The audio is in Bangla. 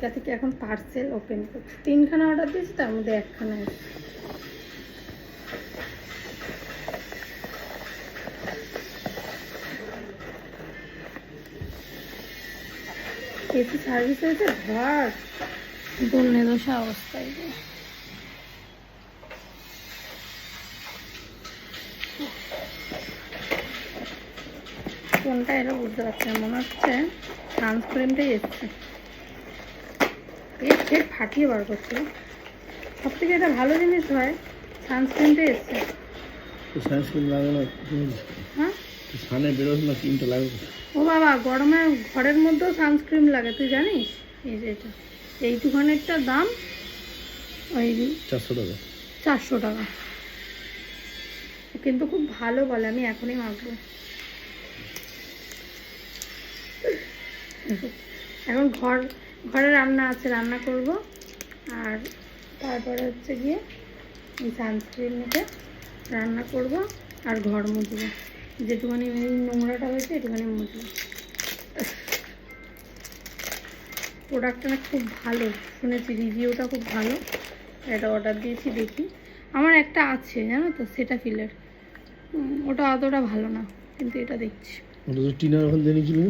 এটা থেকে এখন পার্সেল ওপেন করছি। 3খানা অর্ডার দিয়েছি, তার মধ্যে 1খানা এসেছে। এসি সার্ভিস হয়েছে ঘর দোলনে দোষা অবস্থায়। কোনটা এরা বুঝতে পারছে না, মনে হচ্ছে সানস্ক্রিনটাই এসছে। এর ফাটিয়ে বার করছে। সব থেকে একটা ভালো জিনিস হয় সানস্ক্রিনটাই এসছে। সানস্ক্রিন লাগানো হ্যাঁ, সানে বেরোস না, ক্রিমটা লাগবে। ও বাবা, গরমে ঘরের মধ্যেও সানস্ক্রিন লাগে, তুই জানিস? এই যে এটা এইটুখানেরটার দাম ওই 400 টাকা। 400 টাকা, কিন্তু খুব ভালো বলে। আমি এখনই মাখবো। এখন ঘরে রান্না আছে, রান্না করব। আর তারপরে হচ্ছে গিয়ে এই সানস্ক্রিন নিতে রান্না করব আর ঘর মুছবো। যেটুখানি নোংরাটা হয়েছে এটুখানি মুছবো। প্রোডাক্টটা না খুব ভালো, শুনেছি রিভিউটা খুব ভালো। এটা অর্ডার দিয়েছি, দেখি। আমার একটা আছে জানো তো, সেটা ফিলের, ওটা অতটা ভালো না, কিন্তু এটা দেখছি। ওটা তো টিনার ওখান থেকে নিয়েছিল।